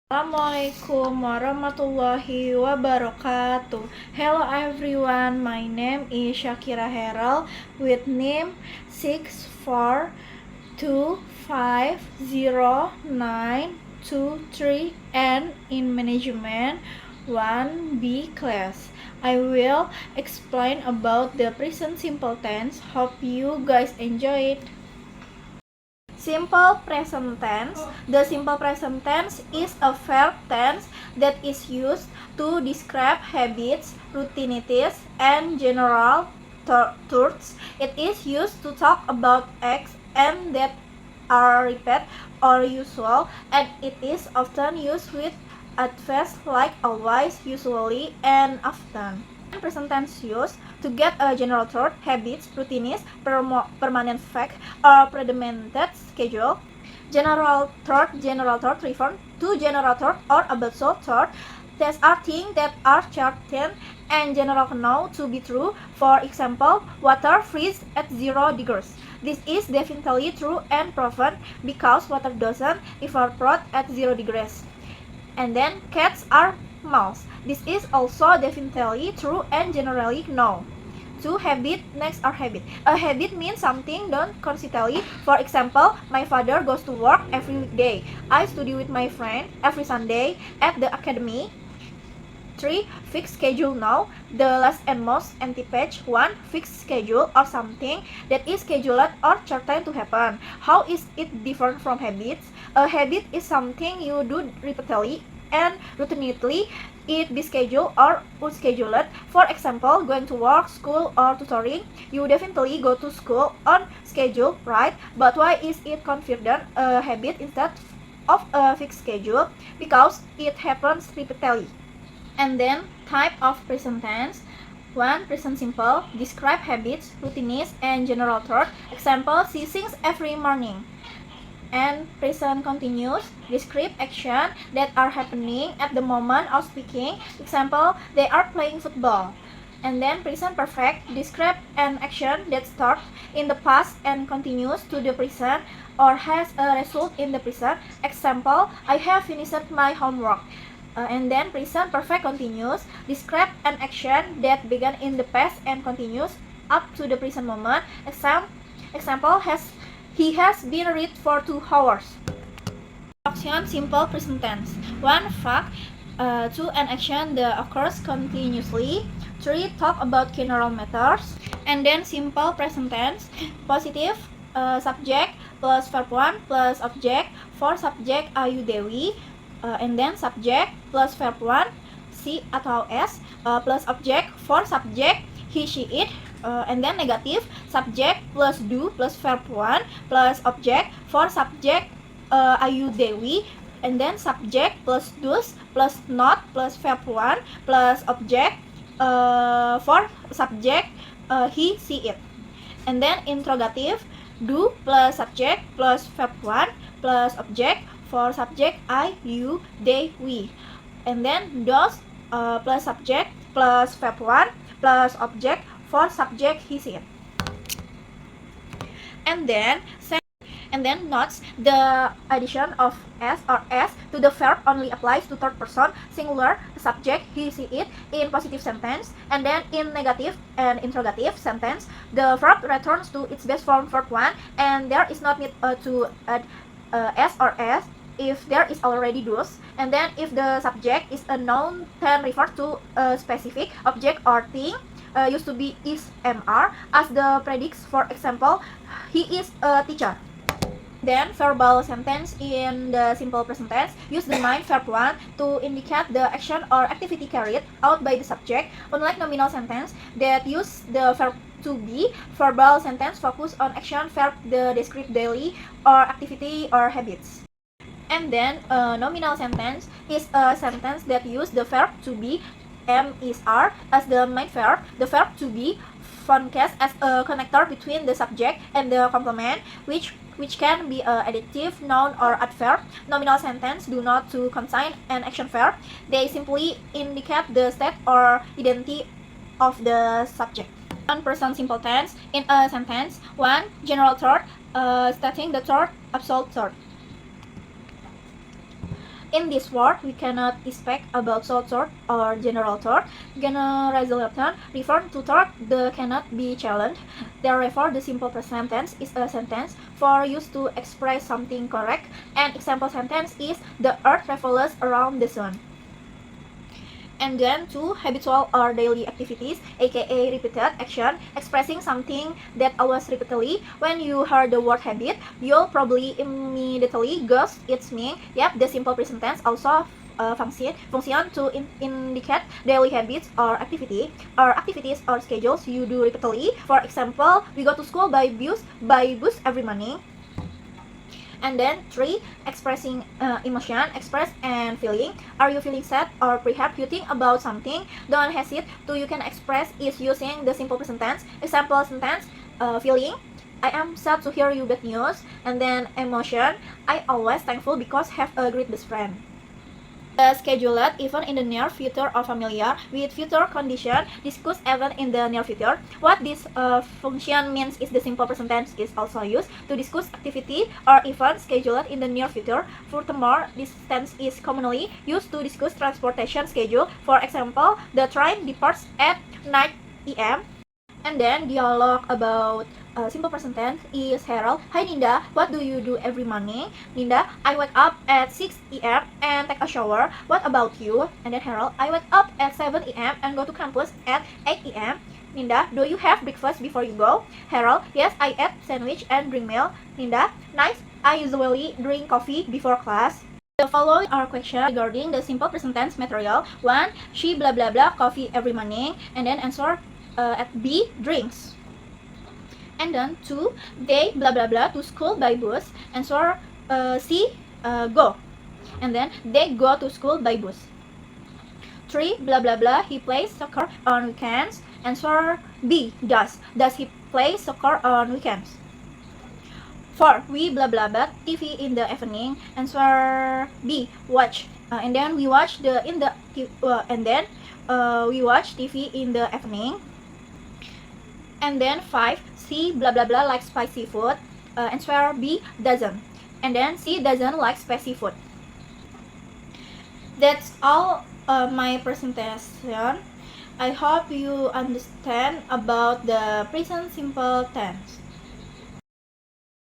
Assalamualaikum warahmatullahi wabarakatuh. Hello everyone, my name is Shakira Herald with name 6425093 and in management 1B class. I will explain about the present simple tense. Hope you guys enjoy it. Simple present tense. The simple present tense is a verb tense that is used to describe habits, routinities, and general truths. It is used to talk about acts and that are repeated or usual, and it is often used with adverbs like always, usually, and often. Present tense used to get a general thought, habits, routines, permanent fact, or predetermined schedule. General thought refer to general thought or absolute thought. These are things that are certain and general known to be true. For example, water freezes at 0 degrees. This is definitely true and proven because water doesn't evaporate at 0 degrees. And then cats are mouse. This is also definitely true and generally known. To habit, next are habit. A habit means something done consistently. For example, my father goes to work every weekday. I study with my friend every Sunday at the academy. 3. Fixed schedule now. The last and most empty page. 1. Fixed schedule or something that is scheduled or certain to happen. How is it different from habits? A habit is something you do repeatedly and routinely. It be scheduled or unscheduled. For example, going to work, school, or tutoring. You definitely go to school on schedule, right? But why is it considered a habit instead of a fixed schedule? Because it happens repeatedly. And then type of present tense. 1. Present simple. Describe habits, routines, and general thought. Example, she sings every morning. And present continuous. Describe action that are happening at the moment of speaking. Example, they are playing football. And then present perfect. Describe an action that starts in the past and continues to the present or has a result in the present. Example, I have finished my homework. And then present perfect continuous. Describe an action that began in the past and continues up to the present moment. Example, he has been read for 2 hours. Action simple present tense. 1. Fact. 2. An action that occurs continuously. 3. Talk about general matters. And then simple present tense. Positive. Subject plus verb 1 plus object. For subject Ayu Dewi. And then subject plus verb 1 si atau s plus object for subject he she it, and then negative subject plus do plus verb 1 plus object for subject Ayu Dewi, and then subject plus does plus not plus verb 1 plus object for subject he she it, and then interrogative do plus subject plus verb 1 plus object for subject I, you, they, we, and then does plus subject plus verb 1 plus object for subject he, it. And then notes the addition of s or s to the verb only applies to third person singular subject he, it in positive sentence, and then in negative and interrogative sentence the verb returns to its base form verb 1 and there is not need to add s or s if there is already does, and then if the subject is a noun then refer to a specific object or thing, used to be is mr as the predicts. For example, he is a teacher. Then verbal sentence in the simple present tense use the main verb 1 to indicate the action or activity carried out by the subject. Unlike nominal sentence that use the verb to be, verbal sentence focus on action verb the describe daily or activity or habits. And then a nominal sentence is a sentence that use the verb to be is are as the main verb. The verb to be functions as a connector between the subject and the complement, which can be an adjective, noun, or adverb. Nominal sentence do not to contain an action verb. They simply indicate the state or identity of the subject. 1. Present simple tense in a sentence. 1. General thought, stating the thought, absolute thought. In this word, we cannot expect about short thought or general thought. Generalization refer to thought that cannot be challenged. Therefore, the simple present tense is a sentence for use to express something correct. An example sentence is the earth revolves around the sun. And then 2, habitual or daily activities, aka repeated action, expressing something that always repeatedly. When you hear the word habit, you'll probably immediately guess its meaning. Yep, the simple present tense also function to indicate daily habits or activities or schedules you do repeatedly. For example, we go to school by bus every morning. And then 3, expressing emotion, express and feeling. Are you feeling sad or perhaps you think about something? Don't hesitate to you can express is using the simple present tense. Example sentence, feeling, I am sad to hear you bad news. And then emotion, I always thankful because have a great best friend. Scheduled even in the near future or familiar with future condition, discuss even in the near future. What this function means is the simple present tense is also used to discuss activity or event scheduled in the near future. Furthermore, this tense is commonly used to discuss transportation schedule. For example, the train departs at 9 a.m. And then dialogue about simple present tense is Harold. Hi Ninda, what do you do every morning? Ninda, I wake up at 6 a.m. and take a shower. What about you? And then Harold, I wake up at 7 a.m. and go to campus at 8 a.m. Ninda, do you have breakfast before you go? Harold, yes, I eat sandwich and drink milk. Ninda, nice. I usually drink coffee before class. The following are questions regarding the simple present tense material. 1. She blah blah blah coffee every morning. And then answer at B, drinks. And then 2, they blah blah blah to school by bus. Answer C, go. And then they go to school by bus. 3, blah blah blah, he plays soccer on weekends. Answer B, does. Does he play soccer on weekends? 4, we blah blah blah TV in the evening. Answer B, watch. And then we watch we watch TV in the evening. And then 5, C blah blah blah likes spicy food. Answer B, doesn't. And then C doesn't like spicy food. That's all my presentation. I hope you understand about the present simple tense.